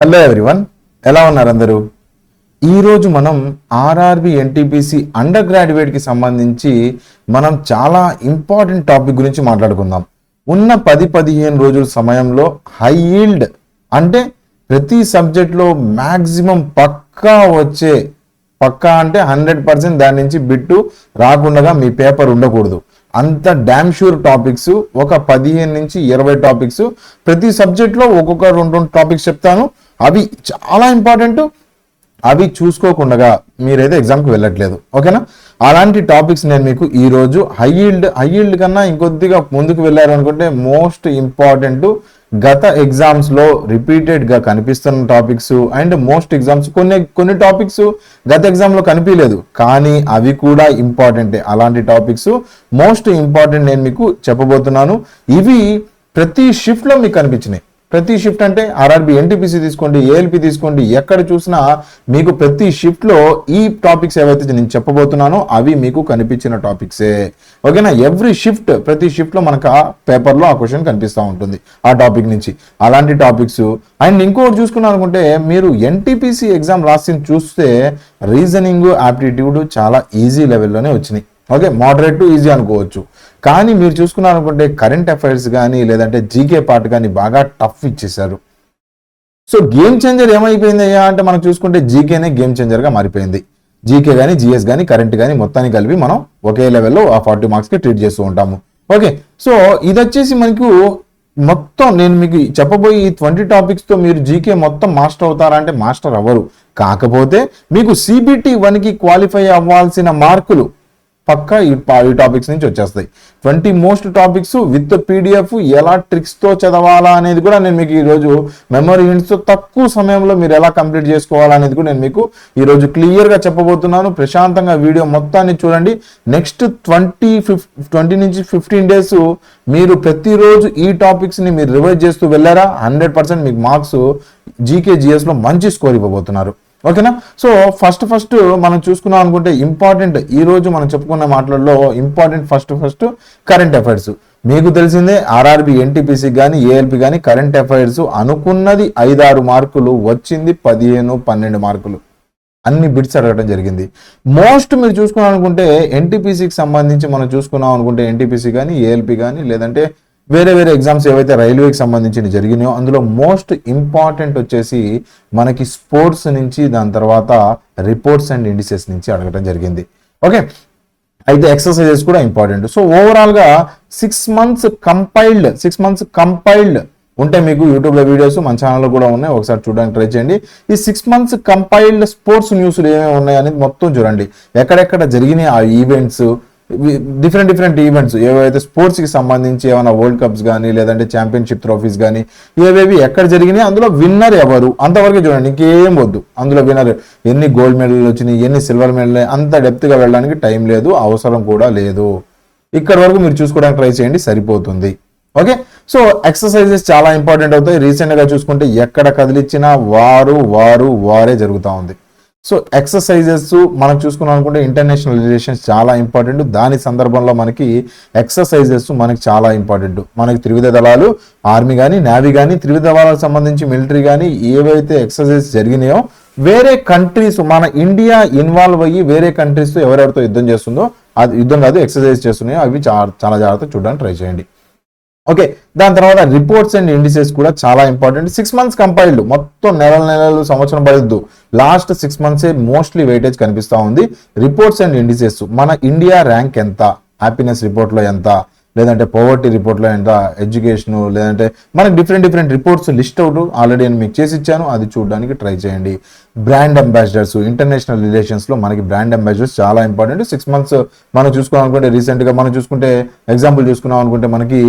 Hello everyone, ఎలా ఉన్నారు అందరూ? ఈరోజు మనం ఆర్ఆర్బి ఎన్టీపీసీ అండర్ గ్రాడ్యుయేట్కి సంబంధించి మనం చాలా ఇంపార్టెంట్ టాపిక్ గురించి మాట్లాడుకుందాం. ఉన్న 10-15 రోజుల సమయంలో హై ఈల్డ్ అంటే ప్రతి సబ్జెక్ట్లో మ్యాక్సిమం పక్కా అంటే 100% దాని నుంచి బిట్టు రాకుండా మీ పేపర్ ఉండకూడదు. అంత డ్యామ్ షూర్ టాపిక్స్, ఒక 15 నుంచి 20 టాపిక్స్, ప్రతి సబ్జెక్ట్లో ఒక్కొక్క 2 టాపిక్స్ చెప్తాను. అవి చాలా ఇంపార్టెంట్. అవి చూసుకోకుండా మీరైతే ఎగ్జామ్కి వెళ్ళట్లేదు, ఓకేనా? అలాంటి టాపిక్స్ నేను మీకు ఈరోజు హై ఈల్డ్ కన్నా ఇంకొద్దిగా ముందుకు వెళ్ళారు అనుకుంటే మోస్ట్ ఇంపార్టెంట్, గత ఎగ్జామ్స్లో రిపీటెడ్గా కనిపిస్తున్న టాపిక్స్ అండ్ మోస్ట్ ఎగ్జామ్స్ కొన్ని టాపిక్స్ గత ఎగ్జామ్లో కనిపించలేదు, కానీ అవి కూడా ఇంపార్టెంటే. అలాంటి టాపిక్స్ మోస్ట్ ఇంపార్టెంట్ నేను మీకు చెప్పబోతున్నాను. ఇవి ప్రతి షిఫ్ట్లో మీకు కనిపించినాయి. ప్రతి షిఫ్ట్ అంటే ఆర్ఆర్బి ఎన్టీపీసీ తీసుకోండి, ఏఎల్పి తీసుకోండి, ఎక్కడ చూసినా మీకు ప్రతి షిఫ్ట్లో ఈ టాపిక్స్ ఏవైతే నేను చెప్పబోతున్నానో అవి మీకు కనిపించిన టాపిక్సే, ఓకేనా? ఎవ్రీ షిఫ్ట్, ప్రతి షిఫ్ట్లో మనకు ఆ పేపర్లో ఆ క్వశ్చన్ కనిపిస్తూ ఉంటుంది ఆ టాపిక్ నుంచి. అలాంటి టాపిక్స్ అండ్ ఇంకొకటి చూసుకున్నాను అనుకుంటే మీరు ఎన్టీపీసీ ఎగ్జామ్ రాసి చూస్తే రీజనింగ్, ఆప్టిట్యూడ్ చాలా ఈజీ లెవెల్లోనే వచ్చినాయి, ఓకే? మోడరేట్ టు ఈజీ అనుకోవచ్చు. కానీ మీరు చూసుకున్నారు అనుకుంటే కరెంట్ అఫైర్స్ కానీ లేదంటే జీకే పార్ట్ కానీ బాగా టఫ్ ఇచ్చేశారు. సో గేమ్ చేంజర్ ఏమైపోయింది అయ్యా అంటే మనం చూసుకుంటే జీకేనే గేమ్ చేంజర్గా మారిపోయింది. జీకే కానీ జిఎస్ కానీ కరెంట్ కానీ మొత్తాన్ని కలిపి మనం ఒకే లెవెల్లో ఆ 40 మార్క్స్కి ట్రీట్ చేస్తూ ఉంటాము, ఓకే? సో ఇది వచ్చేసి మనకు మొత్తం నేను మీకు చెప్పబోయి ఈ 20 టాపిక్స్తో మీరు జీకే మొత్తం మాస్టర్ అవుతారా అంటే మాస్టర్ అవ్వరు. కాకపోతే మీకు CBT 1కి క్వాలిఫై అవ్వాల్సిన మార్కులు పక్కా ఈ టాపిక్స్ నుంచి వచ్చేస్తాయి. 20 మోస్ట్ టాపిక్స్ విత్ PDF, ఎలా ట్రిక్స్తో చదవాలా అనేది కూడా నేను మీకు ఈరోజు మెమరీ హింట్స్తో తక్కువ సమయంలో మీరు ఎలా కంప్లీట్ చేసుకోవాలా అనేది కూడా నేను మీకు ఈరోజు క్లియర్గా చెప్పబోతున్నాను. ప్రశాంతంగా వీడియో మొత్తాన్ని చూడండి. నెక్స్ట్ 20 నుంచి 15 డేస్ మీరు ప్రతిరోజు ఈ టాపిక్స్ని మీరు రివైజ్ చేస్తూ వెళ్ళారా 100% మీకు మార్క్స్ జీకే జిఎస్లో మంచి స్కోర్ ఇవ్వబోతున్నారు, ఓకేనా? సో ఫస్ట్ మనం చూసుకున్నాం అనుకుంటే ఇంపార్టెంట్, ఈ రోజు మనం చెప్పుకున్న మాటలలో ఇంపార్టెంట్ ఫస్ట్ కరెంట్ అఫైర్స్. మీకు తెలిసిందే ఆర్ఆర్బి ఎన్టీపీసీ కానీ ఏఎల్పి కానీ కరెంట్ అఫైర్స్ అనుకున్నది 5-6 మార్కులు, వచ్చింది 15-12 మార్కులు. అన్ని బిట్స్ అడగడం జరిగింది. మోస్ట్ మీరు చూసుకున్నాం అనుకుంటే ఎన్టీపీసీకి సంబంధించి మనం చూసుకున్నాం అనుకుంటే ఎన్టీపీసీ కానీ ఏఎల్పి కానీ లేదంటే వేరే ఎగ్జామ్స్ ఏవైతే రైల్వేకి సంబంధించి జరిగినాయో అందులో మోస్ట్ ఇంపార్టెంట్ వచ్చేసి మనకి స్పోర్ట్స్ నుంచి, దాని తర్వాత రిపోర్ట్స్ అండ్ ఇండిసెస్ నుంచి అడగడం జరిగింది, ఓకే? అయితే ఎక్సర్సైజెస్ కూడా ఇంపార్టెంట్. సో ఓవరాల్గా 6 మంత్స్ కంపైల్డ్ ఉంటే మీకు యూట్యూబ్లో వీడియోస్ మన ఛానల్లో కూడా ఉన్నాయి, ఒకసారి చూడడానికి ట్రై చేయండి. ఈ 6 మంత్స్ కంపైల్డ్ స్పోర్ట్స్ న్యూస్లు ఏమేమి ఉన్నాయి అనేది మొత్తం చూడండి. ఎక్కడెక్కడ జరిగినాయి ఆ ఈవెంట్స్, డిఫరెంట్ ఈవెంట్స్ ఏవైతే స్పోర్ట్స్కి సంబంధించి ఏమైనా వరల్డ్ కప్స్ కానీ లేదంటే ఛాంపియన్షిప్ ట్రోఫీస్ కానీ ఏవేవి ఎక్కడ జరిగినాయి, అందులో విన్నర్ ఎవరు అంతవరకు చూడండి, ఇంకేం వద్దు. అందులో విన్నర్ ఎన్ని గోల్డ్ మెడల్ వచ్చినాయి, ఎన్ని సిల్వర్ మెడల్, అంత డెప్త్గా వెళ్ళడానికి టైం లేదు, అవసరం కూడా లేదు. ఇక్కడ వరకు మీరు చూసుకోవడానికి ట్రై చేయండి, సరిపోతుంది, ఓకే? సో ఎక్సర్సైజెస్ చాలా ఇంపార్టెంట్ అవుతాయి. రీసెంట్గా చూసుకుంటే ఎక్కడ కదిలిచ్చినా వారే జరుగుతూ ఉంది. సో ఎక్సర్సైజెస్ మనం చూసుకున్నాం అనుకుంటే ఇంటర్నేషనల్ రిలేషన్స్ చాలా ఇంపార్టెంట్. దాని సందర్భంలో మనకి ఎక్సర్సైజెస్ మనకి చాలా ఇంపార్టెంట్. మనకి త్రివిధ దళాలు, ఆర్మీ కానీ నేవీ కానీ, త్రివిధ దళాలకు సంబంధించి మిలిటరీ కానీ ఏవైతే ఎక్సర్సైజెస్ జరిగినాయో వేరే కంట్రీస్, మన ఇండియా ఇన్వాల్వ్ అయ్యి వేరే కంట్రీస్తో ఎవరెవరితో యుద్ధం చేస్తుందో, అది యుద్ధం కాదు ఎక్సర్సైజ్ చేస్తున్నాయో అవి చాలా జాగ్రత్తగా చూడడానికి ట్రై చేయండి, ఓకే? దాని తర్వాత రిపోర్ట్స్ అండ్ ఇండిసెస్ కూడా చాలా ఇంపార్టెంట్. 6 మంత్స్ కంపైల్డ్, మొత్తం నెలలు సంవత్సరం పడద్దు, లాస్ట్ 6 మంత్సే మోస్ట్లీ వెయిటేజ్ కనిపిస్తూ ఉంది. రిపోర్ట్స్ అండ్ ఇండిసెస్, మన ఇండియా ర్యాంక్ ఎంత, హ్యాపీనెస్ రిపోర్ట్లో ఎంత, లేదంటే పవర్టీ రిపోర్ట్లో ఎంత, ఎడ్యుకేషన్, లేదంటే మనకి different reports list out already నేను మీకు చేసి ఇచ్చాను, అది చూడడానికి ట్రై చేయండి. బ్రాండ్ అంబాసిడర్స్, ఇంటర్నేషనల్ రిలేషన్స్లో మనకి బ్రాండ్ అంబాసిడర్స్ చాలా ఇంపార్టెంట్. 6 మంత్స్ మనం చూసుకున్నాం అనుకుంటే రీసెంట్గా మనం చూసుకుంటే ఎగ్జాంపుల్ చూసుకున్నాం అనుకుంటే మనకి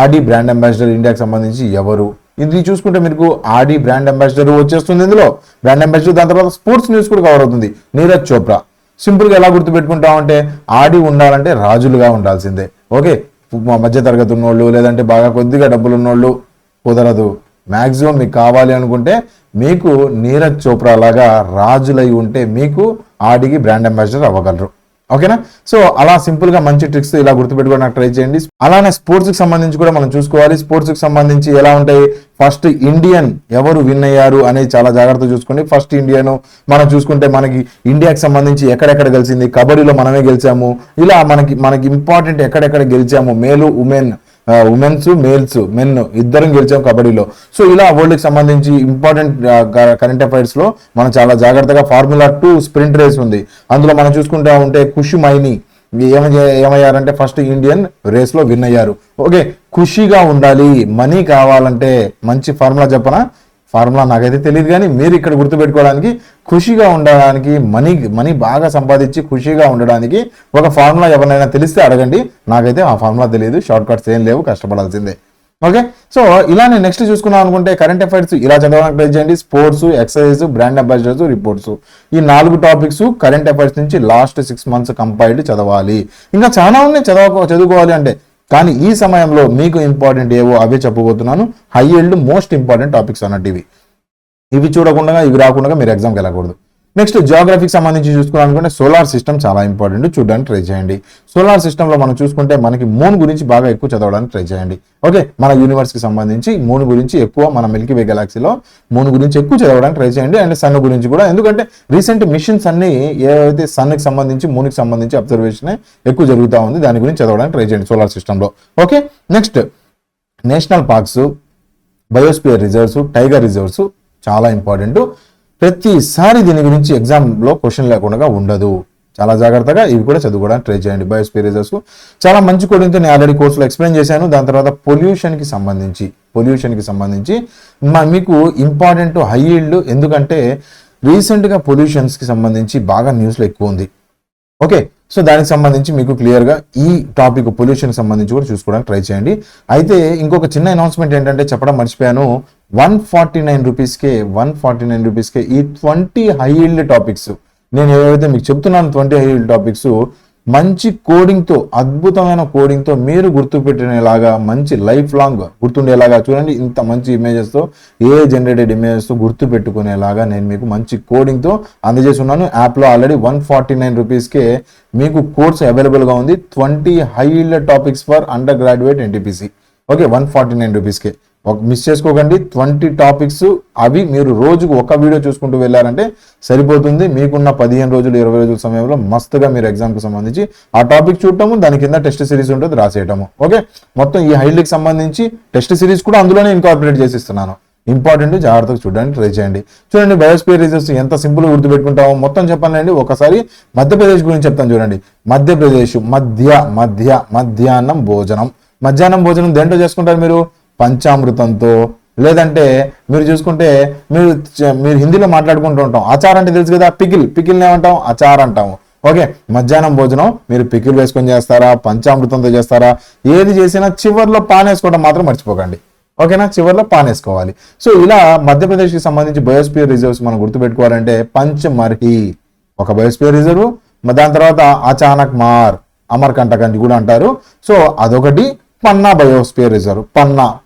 ఆడి బ్రాండ్ అంబాసిడర్ ఇండియాకి సంబంధించి ఎవరు, ఇది చూసుకుంటే మీకు ఆడి బ్రాండ్ అంబాసిడర్ వచ్చేస్తుంది ఇందులో, బ్రాండ్ అంబాసిడర్. దాని తర్వాత స్పోర్ట్స్ న్యూస్ కూడా కవర్ అవుతుంది. నీరజ్ చోప్రా, సింపుల్గా ఎలా గుర్తుపెట్టుకుంటామంటే ఆడి ఉండాలంటే రాజులుగా ఉండాల్సిందే, ఓకే? మధ్య తరగతి ఉన్నోళ్ళు లేదంటే బాగా కొద్దిగా డబ్బులు ఉన్నోళ్ళు కుదరదు. మ్యాక్సిమం మీకు కావాలి అనుకుంటే మీకు నీరజ్ చోప్రా లాగా రాజులై ఉంటే మీకు ఆడికి బ్రాండ్ అంబాసిడర్ అవ్వగలరు, ఓకేనా? సో అలా సింపుల్ గా మంచి ట్రిక్స్ ఇలా గుర్తుపెట్టుకోవడానికి ట్రై చేయండి. అలానే స్పోర్ట్స్ కి సంబంధించి కూడా మనం చూసుకోవాలి. స్పోర్ట్స్ కి సంబంధించి ఎలా ఉంటాయి, ఫస్ట్ ఇండియన్ ఎవరు విన్ అయ్యారు అనేది చాలా జాగ్రత్తగా చూసుకోండి. ఫస్ట్ ఇండియన్ మనం చూసుకుంటే మనకి ఇండియాకి సంబంధించి ఎక్కడెక్కడ గెలిచింది, కబడ్డీలో మనమే గెలిచాము. ఇలా మనకి ఇంపార్టెంట్ ఎక్కడెక్కడ గెలిచాము, మేలు ఉమెన్స్ మెన్ ఇద్దరం గెలిచాం కబడ్డీలో. సో ఇలా వరల్డ్ కి సంబంధించి ఇంపార్టెంట్ కరెంట్ అఫైర్స్ లో మనం చాలా జాగ్రత్తగా ఫార్ములా 2 స్ప్రింట్ రేస్ ఉంది, అందులో మనం చూసుకుంటా ఉంటే ఖుషి మైని ఏమయ్యారంటే ఫస్ట్ ఇండియన్ రేస్ లో విన్ అయ్యారు. ఓకే, ఖుషిగా ఉండాలి. మనీ కావాలంటే మంచి ఫార్ములా చెప్పనా? ఫార్ములా నాకైతే తెలియదు, కానీ మీరు ఇక్కడ గుర్తుపెట్టుకోవడానికి ఖుషిగా ఉండడానికి, మనీ బాగా సంపాదించి ఖుషిగా ఉండడానికి ఒక ఫార్ములా ఎవరినైనా తెలిస్తే అడగండి. నాకైతే ఆ ఫార్ములా తెలియదు, షార్ట్ కట్స్ ఏం లేవు, కష్టపడాల్సిందే. ఓకే, సో ఇలానే నెక్స్ట్ చూసుకున్నాం అనుకుంటే కరెంట్ అఫైర్స్ ఇలా చదవడానికి ట్రై చేయండి. Sports, exercise, brand ambassadors, reports, ఈ 4 టాపిక్స్ కరెంట్ అఫైర్స్ నుంచి లాస్ట్ 6 months కంపైల్డ్ చదవాలి. ఇంకా చాలా ఉన్నాయి చదువుకోవాలి అంటే, కానీ ఈ సమయంలో మీకు ఇంపార్టెంట్ ఏవో అవే చెప్పబోతున్నాను. High yield most important topics అన్నట్టు ఇవి చూడకుండా, ఇవి రాకుండా మీరు ఎగ్జామ్కి వెళ్ళకూడదు. నెక్స్ట్ జియోగ్రఫీకి సంబంధించి చూసుకోవాలనుకుంటే సోలార్ సిస్టమ్ చాలా ఇంపార్టెంట్, చూడడానికి ట్రై చేయండి. సోలార్ సిస్టంలో మనం చూసుకుంటే మనకి మూన్ గురించి బాగా ఎక్కువ చదవడానికి ట్రై చేయండి. ఓకే, మన యూనివర్స్కి సంబంధించి మూన్ గురించి ఎక్కువ, మన మిల్కీవే గెలాక్సీలో మూన్ గురించి ఎక్కువ చదవడానికి ట్రై చేయండి. అండ్ సన్ గురించి కూడా, ఎందుకంటే రీసెంట్ మిషన్స్ అన్ని ఏవైతే సన్కి సంబంధించి మూన్కి సంబంధించి అబ్జర్వేషన్ ఎక్కువ జరుగుతూ ఉంది, దాని గురించి చదవడానికి ట్రై చేయండి సోలార్ సిస్టంలో. Okay, next national parks, biosphere reserves, tiger reserves చాలా ఇంపార్టెంట్. ప్రతిసారి దీని గురించి ఎగ్జామ్లో క్వశ్చన్ లేకుండా ఉండదు. చాలా జాగ్రత్తగా ఇవి కూడా చదువుకోవడానికి ట్రై చేయండి. బయోస్పియర్ రిజర్వ్స్ చాలా మంచి కోడింగ్తో నేను ఆల్రెడీ కోర్సులో ఎక్స్ప్లెయిన్ చేశాను. దాని తర్వాత పొల్యూషన్కి సంబంధించి మీకు ఇంపార్టెంట్ హై ఈల్డ్, ఎందుకంటే రీసెంట్గా పొల్యూషన్స్కి సంబంధించి బాగా న్యూస్లో ఎక్కువ ఉంది. ఓకే, సో దానికి సంబంధించి మీకు క్లియర్గా ఈ టాపిక్ పొల్యూషన్కి సంబంధించి కూడా చూసుకోవడానికి ట్రై చేయండి. అయితే ఇంకొక చిన్న అనౌన్స్మెంట్ ఏంటంటే చెప్పడం మర్చిపోయాను, 149 రూపీస్కే ఈ 20 హై ఈల్డ్ టాపిక్స్, నేను ఏవైతే మీకు చెప్తున్నాను 20 హై ఈల్డ్ టాపిక్స్ మంచి కోడింగ్తో, అద్భుతమైన కోడింగ్తో మీరు గుర్తుపెట్టినలాగా, మంచి లైఫ్ లాంగ్ గుర్తుండేలాగా, చూడండి ఇంత మంచి ఇమేజెస్తో, జనరేటెడ్ ఇమేజెస్తో గుర్తుపెట్టుకునేలాగా నేను మీకు మంచి కోడింగ్తో అందజేసి ఉన్నాను. యాప్లో ఆల్రెడీ 149 రూపీస్కే మీకు కోర్స్ అవైలబుల్గా ఉంది. 20 high yield topics for undergraduate NTPC. Okay, 149 రూపీస్కే మిస్ చేసుకోకండి. 20 టాపిక్స్, అవి మీరు రోజుకు ఒక వీడియో చూసుకుంటూ వెళ్ళారంటే సరిపోతుంది. మీకున్న 15 రోజులు 20 రోజుల సమయంలో మస్తుగా మీరు ఎగ్జామ్కి సంబంధించి ఆ టాపిక్ చూడటము, దాని కింద టెస్ట్ సిరీస్ ఉంటుంది రాసేయటము. ఓకే, మొత్తం ఈ హైలైట్కి సంబంధించి టెస్ట్ సిరీస్ కూడా అందులోనే ఇన్కార్పొరేట్ చేసి ఇస్తున్నాను. ఇంపార్టెంట్, జాగ్రత్తగా చూడడానికి ట్రై చేయండి. చూడండి బయోస్పియర్ రిజర్వ్స్ ఎంత సింపుల్గా గుర్తుపెట్టుకుంటామో మొత్తం చెప్పాలండి. ఒకసారి మధ్యప్రదేశ్ గురించి చెప్తాను చూడండి. మధ్యప్రదేశ్ మధ్యాహ్నం భోజనం దేంట్లో చేసుకుంటారు మీరు? పంచామృతంతో, లేదంటే మీరు చూసుకుంటే మీరు హిందీలో మాట్లాడుకుంటూ ఉంటాం. అచార్ అంటే తెలుసు కదా, పికిల్ని ఏమంటాం? అచార్ అంటాము. ఓకే, మధ్యాహ్నం భోజనం మీరు పికిల్ వేసుకొని చేస్తారా, పంచామృతంతో చేస్తారా, ఏది చేసినా చివర్లో పాన్ వేసుకోవడం మాత్రం మర్చిపోకండి. ఓకేనా, చివర్లో పాన్ వేసుకోవాలి. సో ఇలా మధ్యప్రదేశ్కి సంబంధించి బయోస్పియర్ రిజర్వ్స్ మనం గుర్తుపెట్టుకోవాలంటే పంచ్మర్హి ఒక బయోస్పియర్ రిజర్వ్, దాని తర్వాత అచానక్ మార్, అమర్కంటక్ అని కూడా అంటారు. సో అదొకటి. పన్నా బయోస్పియర్ రిజర్వ్,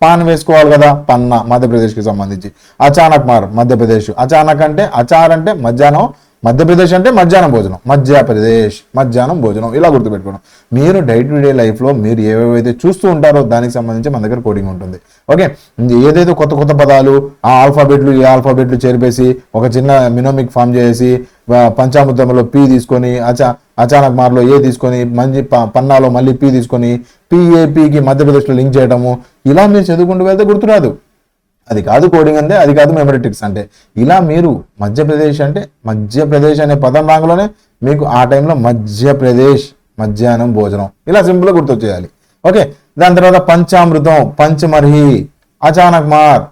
పాన్ వేసుకోవాలి కదా, పన్నా మధ్యప్రదేశ్కి సంబంధించి. అచానక్ మార్ మధ్యప్రదేశ్, అచానక్ అంటే అచార్ అంటే మధ్యాహ్నం, మధ్యప్రదేశ్ అంటే మధ్యాహ్నం భోజనం, ఇలా గుర్తుపెట్టుకోవడం. మీరు డే టు డే లైఫ్లో మీరు ఏవేవైతే చూస్తూ ఉంటారో దానికి సంబంధించి మన దగ్గర కోడింగ్ ఉంటుంది. ఓకే, ఏదైతే కొత్త పదాలు ఆ ఆల్ఫాబెట్లు చేరిపేసి ఒక చిన్న మినోమిక్ ఫామ్ చేసి పంచామృతంలో పి తీసుకొని, అచానక్ మార్లో ఏ తీసుకొని, పన్నాలో మళ్ళీ పి తీసుకొని, పిఏపికి మధ్యప్రదేశ్లో లింక్ చేయడము, ఇలా మీరు చదువుకుంటూ వెళ్తే గుర్తురాదు. అది కాదు కోడింగ్ అంటే, అది కాదు మెమరీ ట్రిక్స్ అంటే. ఇలా మీరు మధ్యప్రదేశ్ అనే పదం రాంగ్లోనే మీకు ఆ టైంలో మధ్యప్రదేశ్ మధ్యాహ్నం భోజనం ఇలా సింపుల్గా గుర్తొచ్చేయాలి. ఓకే, దాని తర్వాత పంచామృతం, పంచమర్హి, అచానక్ మార్,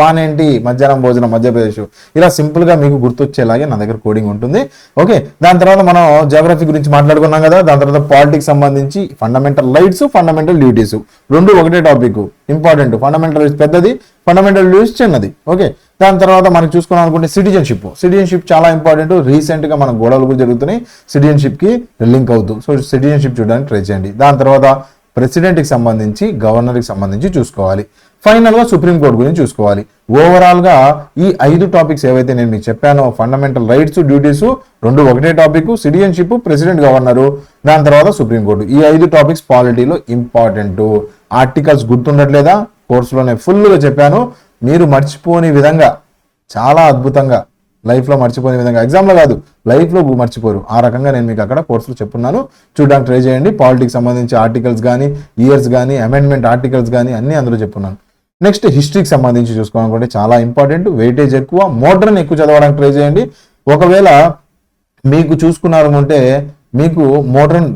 పాన్ ఏంటి? మధ్యాహ్నం భోజనం మధ్యప్రదేశ్. ఇలా సింపుల్గా మీకు గుర్తొచ్చేలాగే నా దగ్గర కోడింగ్ ఉంటుంది. ఓకే, దాని తర్వాత మనం జియోగ్రఫీ గురించి మాట్లాడుకున్నాం కదా. దాని తర్వాత పాలిటిక్స్ సంబంధించి ఫండమెంటల్ రైట్స్, ఫండమెంటల్ డ్యూటీస్ రెండు ఒకటే టాపిక్. ఇంపార్టెంట్, ఫండమెంటల్ రైట్స్ పెద్దది, ఫండమెంటల్ డ్యూటీస్ చిన్నది. ఓకే, దాని తర్వాత మనకి చూసుకున్నాం అనుకుంటే సిటిజన్షిప్ చాలా ఇంపార్టెంట్. రీసెంట్గా మన గొడవలు కూడా జరుగుతున్నాయి సిటిజన్షిప్కి లింక్ అవుతూ. సో సిటిజన్షిప్ చూడడానికి ట్రై చేయండి. దాని తర్వాత ప్రెసిడెంట్కి సంబంధించి, గవర్నర్కి సంబంధించి చూసుకోవాలి. ఫైనల్గా సుప్రీంకోర్టు గురించి చూసుకోవాలి. ఓవరాల్గా ఈ 5 టాపిక్స్ ఏవైతే నేను మీకు చెప్పానో, ఫండమెంటల్ రైట్స్, డ్యూటీస్ రెండు ఒకటే టాపిక్, సిటిజన్షిప్, ప్రెసిడెంట్ గవర్నరు, దాని తర్వాత సుప్రీంకోర్టు, ఈ 5 టాపిక్స్ పాలిటీలో ఇంపార్టెంట్. ఆర్టికల్స్ గుర్తుండట్లేదా? కోర్సులోనే ఫుల్గా చెప్పాను. మీరు మర్చిపోని విధంగా, చాలా అద్భుతంగా, లైఫ్లో మర్చిపోయే విధంగా, ఎగ్జామ్లో కాదు లైఫ్లో మర్చిపోరు, ఆ రకంగా నేను మీకు అక్కడ కోర్సులో చెప్పున్నాను. చూడడానికి ట్రై చేయండి. పాలిటిక్స్ సంబంధించి ఆర్టికల్స్ కానీ, ఇయర్స్ కానీ, అమెండ్మెంట్ ఆర్టికల్స్ కానీ అన్నీ అందులో చెప్పున్నాను. నెక్స్ట్ హిస్టరీకి సంబంధించి చూసుకోవాలనుకుంటే చాలా ఇంపార్టెంట్, వెయిటేజ్ ఎక్కువ, మోడర్న్ ఎక్కువ చదవడానికి ట్రై చేయండి. ఒకవేళ మీకు చూసుకున్నారు అంటే మీకు మోడర్న్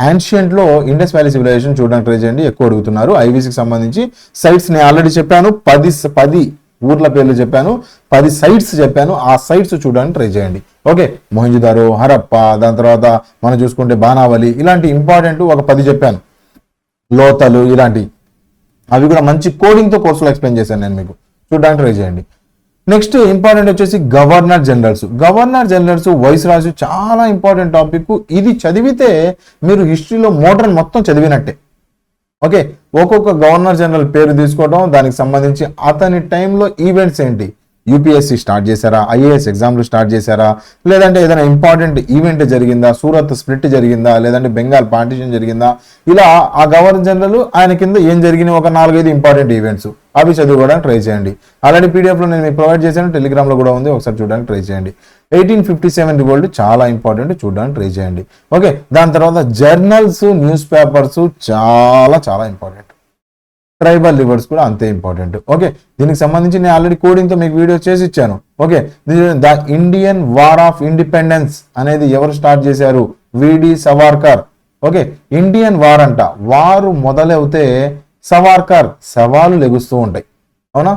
యాన్షియంట్లో ఇండస్ వ్యాలీ సివిలైజేషన్ చూడడానికి ట్రై చేయండి, ఎక్కువ అడుగుతున్నారు. ఐవీసీకి సంబంధించి సైట్స్ నేను ఆల్రెడీ చెప్పాను, 10 ఊర్ల పేర్లు చెప్పాను, 10 సైట్స్ చెప్పాను, ఆ సైట్స్ చూడడానికి ట్రై చేయండి. ఓకే, మొహంజదారో, హరప్ప, దాని తర్వాత మనం చూసుకుంటే బానావలి, ఇలాంటి ఇంపార్టెంట్ ఒక 10 చెప్పాను. లోతలు ఇలాంటి, అవి కూడా మంచి కోడింగ్తో కోర్సులో ఎక్స్ప్లెయిన్ చేశాను నేను మీకు, చూడడానికి ట్రై చేయండి. నెక్స్ట్ ఇంపార్టెంట్ వచ్చేసి గవర్నర్ జనరల్స్ వైస్ రాజు, చాలా ఇంపార్టెంట్ టాపిక్. ఇది చదివితే మీరు హిస్టరీలో మోడర్న్ మొత్తం చదివినట్టే. ఓకే, ఒక్కొక్క గవర్నర్ జనరల్ పేరు తీసుకోవడం, దానికి సంబంధించి అతని టైంలో ఈవెంట్స్ ఏంటి, యూపీఎస్సీ స్టార్ట్ చేశారా, ఐఏఎస్ ఎగ్జామ్లు స్టార్ట్ చేశారా, లేదంటే ఏదైనా ఇంపార్టెంట్ ఈవెంట్ జరిగిందా, సూరత్ స్ప్లిట్ జరిగిందా, లేదంటే బెంగాల్ పార్టీషన్ జరిగిందా, ఇలా ఆ గవర్నర్ జనరల్ ఆయన కింద ఏం జరిగినాయి ఒక 4-5 ఇంపార్టెంట్ ఈవెంట్స్, అవి చదువుకోవడానికి ట్రై చేయండి. ఆల్రెడీ పీడిఎఫ్లో నేను మీకు ప్రొవైడ్ చేశాను, టెలిగ్రామ్లో కూడా ఉంది, ఒకసారి చూడడానికి ట్రై చేయండి. 1857 రివోల్ట్ చాలా ఇంపార్టెంట్, చూడడానికి ట్రై చేయండి. ఓకే, దాని తర్వాత జర్నల్స్, న్యూస్ పేపర్స్ చాలా చాలా ఇంపార్టెంట్. ట్రైబల్ రివర్స్ కూడా అంతే ఇంపార్టెంట్. ఓకే, దీనికి సంబంధించి నేను ఆల్రెడీ కోడింగ్తో మీకు వీడియో చేసి ఇచ్చాను. Okay, the Indian war of independence అనేది ఎవరు స్టార్ట్ చేశారు, విడి సవార్కర్. ఓకే, ఇండియన్ వార్ అంట, వారు మొదలవుతే సవార్కర్ సవాలు లెగుస్తూ ఉంటాయి, అవునా,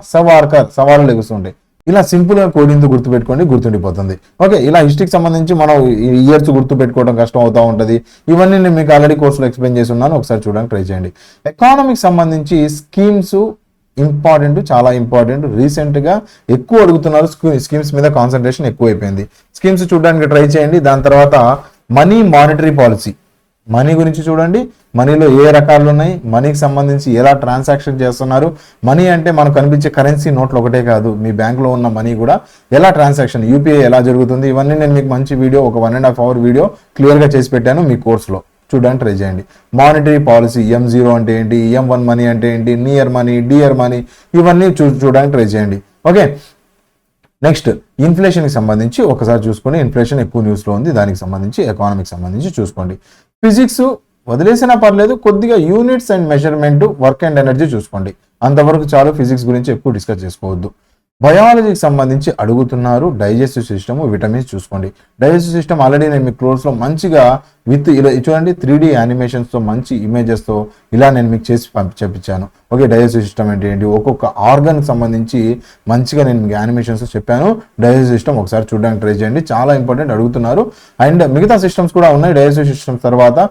సవాలు లెగుస్తూ ఉంటాయి. ఇలా సింపుల్గా కోడింగ్తో గుర్తుపెట్టుకోండి, గుర్తుండిపోతుంది. ఓకే, ఇలా హిస్టరీకి సంబంధించి మనం ఇయర్స్ గుర్తుపెట్టుకోవడం కష్టం అవుతూ ఉంటుంది. ఇవన్నీ నేను మీకు ఆల్రెడీ కోర్సులో ఎక్స్ప్లెయిన్ చేసి ఉన్నాను, ఒకసారి చూడడానికి ట్రై చేయండి. ఎకానమిక్ సంబంధించి స్కీమ్స్ ఇంపార్టెంట్, చాలా ఇంపార్టెంట్. రీసెంట్గా ఎక్కువ అడుగుతున్నారు, స్కీమ్స్ మీద కాన్సన్ట్రేషన్ ఎక్కువ అయిపోయింది. స్కీమ్స్ చూడడానికి ట్రై చేయండి. దాని తర్వాత మనీ మానిటరీ పాలసీ, మనీ గురించి చూడండి, మనీలో ఏ రకాలు ఉన్నాయి, మనీకి సంబంధించి ఎలా ట్రాన్సాక్షన్ చేస్తున్నారు, మనీ అంటే మనకు కనిపించే కరెన్సీ నోట్లు ఒకటే కాదు, మీ బ్యాంకులో ఉన్న మనీ కూడా ఎలా ట్రాన్సాక్షన్, యూపీఐ ఎలా జరుగుతుంది, ఇవన్నీ నేను మీకు మంచి వీడియో, ఒక 1.5 hour వీడియో క్లియర్గా చేసి పెట్టాను మీ కోర్సులో, చూడడానికి ట్రై చేయండి. మానిటరీ పాలసీ, M0 అంటే ఏంటి, M1 మనీ అంటే ఏంటి, నియర్ మనీ, డియర్ మనీ, ఇవన్నీ చూడడానికి ట్రై చేయండి. ఓకే, నెక్స్ట్ ఇన్ఫ్లేషన్కి సంబంధించి ఒకసారి చూసుకోండి, ఇన్ఫ్లేషన్ ఎక్కువ న్యూస్లో ఉంది, దానికి సంబంధించి ఎకానమిక్ సంబంధించి చూసుకోండి. ఫిజిక్స్ వదిలేసినా పర్లేదు, కొద్దిగా units and measurement, work and energy చూసుకోండి, అంతవరకు చాలు. ఫిజిక్స్ గురించి ఎక్కువ డిస్కస్ చేసుకోవద్దు. బయాలజీకి సంబంధించి అడుగుతున్నారు, డైజెస్టివ్ సిస్టమ్, విటమిన్స్ చూసుకోండి. డైజెస్టివ్ సిస్టమ్ ఆల్రెడీ నేను మీ కోర్స్లో మంచిగా విత్ ఇలా చూడండి 3D యానిమేషన్స్తో, మంచి ఇమేజెస్తో ఇలా నేను మీకు చేసి చెప్పించాను. ఓకే, డైజెస్టివ్ సిస్టమ్ అంటే ఏంటి, ఒక్కొక్క ఆర్గన్కి సంబంధించి మంచిగా నేను మీకు యానిమేషన్స్ చెప్పాను. డైజెస్టివ్ సిస్టమ్ ఒకసారి చూడడానికి ట్రై చేయండి, చాలా ఇంపార్టెంట్, అడుగుతున్నారు. అండ్ మిగతా సిస్టమ్స్ కూడా ఉన్నాయి డైజెస్టివ్ సిస్టమ్స్ తర్వాత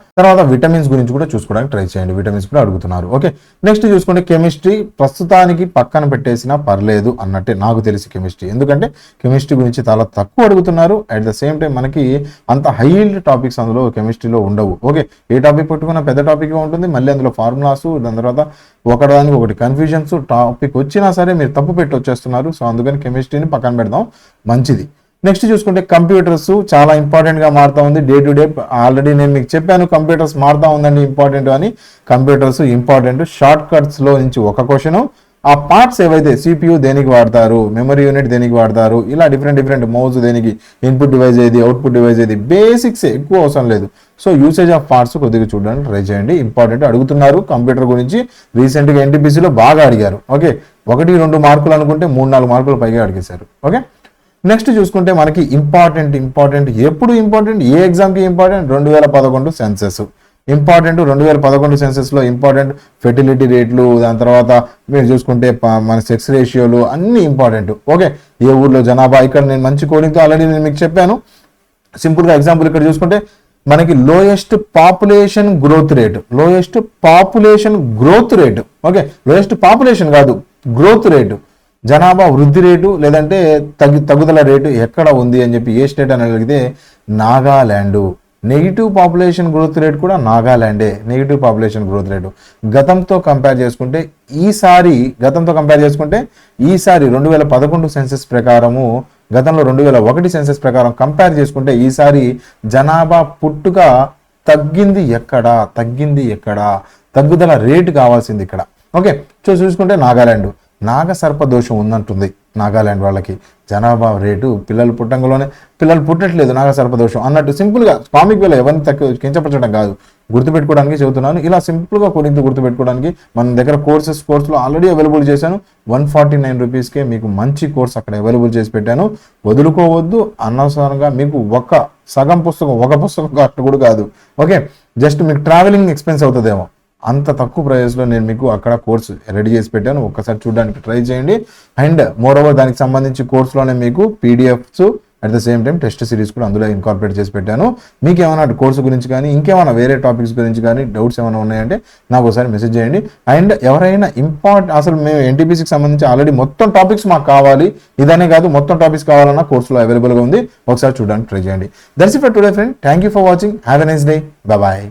విటమిన్స్ గురించి కూడా చూసుకోవడానికి ట్రై చేయండి, విటమిన్స్ కూడా అడుగుతున్నారు. ఓకే, నెక్స్ట్ చూసుకుంటే కెమిస్ట్రీ ప్రస్తుతానికి పక్కన పెట్టేసినా పర్లేదు అన్నట్టే నాకు తెలిసి కెమిస్ట్రీ, ఎందుకంటే కెమిస్ట్రీ గురించి చాలా తక్కువ అడుగుతున్నారు. అట్ ద సేమ్ టైం మనకి అంత హై హీల్డ్ టాపిక్స్ అందులో కెమిస్ట్రీలో ఉండవు. ఓకే, ఏ టాపిక్ పట్టుకున్నా పెద్ద టాపిక్ ఉంటుంది, మళ్ళీ అందులో ఫార్ములాస్, దాని తర్వాత ఒకదానికి ఒకటి కన్ఫ్యూజన్స్, టాపిక్ వచ్చినా సరే మీరు తప్పు పెట్టి వచ్చేస్తున్నారు. సో అందుకని కెమిస్ట్రీని పక్కన పెడదాం, మంచిది. నెక్స్ట్ చూసుకుంటే కంప్యూటర్స్ చాలా ఇంపార్టెంట్గా మారుతూ ఉంది, డే టు డే. ఆల్రెడీ నేను మీకు చెప్పాను కంప్యూటర్స్ మారుతూ ఉందండి ఇంపార్టెంట్ అని. Computers important. షార్ట్ కట్స్లో నుంచి ఒక క్వశ్చను, ఆ పార్ట్స్ ఏవైతే CPU దేనికి వాడతారు, మెమరీ యూనిట్ దేనికి వాడతారు, ఇలా డిఫరెంట్ మౌస్ దేనికి, ఇన్పుట్ డివైస్ ఏది, అవుట్పుట్ డివైస్ ఏది, బేసిక్స్ ఎక్కువ అవసరం లేదు. సో యూసేజ్ ఆఫ్ పార్ట్స్ కొద్దిగా చూడడానికి ట్రై చేయండి, ఇంపార్టెంట్. అడుగుతున్నారు కంప్యూటర్ గురించి, రీసెంట్గా NTPCలో బాగా అడిగారు. ఓకే, 1-2 మార్కులు అనుకుంటే 3-4 మార్కులు పైగా అడిగేశారు. ఓకే, నెక్స్ట్ చూసుకుంటే మనకి ఇంపార్టెంట్ ఎప్పుడు ఇంపార్టెంట్, ఏ ఎగ్జామ్కి ఇంపార్టెంట్, 2011 సెన్సెస్ ఇంపార్టెంట్. 2011 సెన్సెస్లో ఇంపార్టెంట్ ఫెర్టిలిటీ రేట్లు, దాని తర్వాత మీరు చూసుకుంటే మన సెక్స్ రేషియోలు అన్నీ ఇంపార్టెంట్. ఓకే, ఏ ఊర్లో జనాభా, ఇక్కడ నేను మంచి కోడింగ్తో ఆల్రెడీ నేను మీకు చెప్పాను. సింపుల్గా ఎగ్జాంపుల్ ఇక్కడ చూసుకుంటే మనకి lowest population growth rate, okay, lowest population కాదు, గ్రోత్ రేటు, జనాభా వృద్ధి రేటు లేదంటే తగ్గుదల రేటు ఎక్కడ ఉంది అని చెప్పి ఏ స్టేట్ అని అడిగితే నెగిటివ్ పాపులేషన్ గ్రోత్ రేట్ కూడా నాగాలాండే నెగిటివ్ పాపులేషన్ గ్రోత్ రేటు. గతంతో కంపేర్ చేసుకుంటే ఈసారి 2011 సెన్సెస్ ప్రకారము, గతంలో 2001 సెన్సెస్ ప్రకారం కంపేర్ చేసుకుంటే ఈసారి జనాభా పుట్టుక తగ్గింది ఎక్కడా, తగ్గుదల రేటు కావాల్సింది ఇక్కడ. ఓకే, చూసుకుంటే నాగాలాండ్ నాగసర్ప దోషం ఉందంటుంది. నాగాలాండ్ వాళ్ళకి జనాభా రేటు పిల్లలు పుట్టట్లేదు, నాగసర్ప దోషం అన్నట్టు సింపుల్గా కామిక్ వేలో ఎవరిని కించపరచడం కాదు, గుర్తుపెట్టుకోవడానికి చెబుతున్నాను. ఇలా సింపుల్గా కొద్దిగా గుర్తుపెట్టుకోవడానికి మన దగ్గర కోర్సులో ఆల్రెడీ అవైలబుల్ చేశాను. 149 రూపీస్కే మీకు మంచి కోర్స్ అక్కడ అవైలబుల్ చేసి పెట్టాను. వదులుకోవద్దు. అనవసరంగా మీకు సగం పుస్తకం ఒక పుస్తకం అట్లా కూడా కాదు. ఓకే, జస్ట్ మీకు ట్రావెలింగ్ ఎక్స్పెన్స్ అవుతుందేమో, అంత తక్కువ ప్రైస్లో నేను మీకు అక్కడ కోర్సు రెడీ చేసి పెట్టాను. ఒక్కసారి చూడడానికి ట్రై చేయండి. అండ్ మోర్ ఓవర్ దానికి సంబంధించి కోర్సులోనే మీకు PDFs at the same time test series కూడా అందులో ఇన్కార్పొరేట్ చేసి పెట్టాను. మీకు ఏమైనా కోర్సు గురించి కానీ ఇంకేమైనా వేరే టాపిక్స్ గురించి కానీ డౌట్స్ ఏమైనా ఉన్నాయంటే నాకు ఒకసారి మెసేజ్ చేయండి. అండ్ ఎవరైనా అసలు మేము ఎన్టీపీసీకి సంబంధించి ఆల్రెడీ మొత్తం టాపిక్స్ మాకు కావాలి, ఇదనే కాదు మొత్తం టాపిక్స్ కావాలన్నా కోర్సులో అవైలబుల్గా ఉంది. ఒకసారి చూడడానికి ట్రై చేయండి. That's it for today friend. Thank you for watching. Have a nice day. Bye.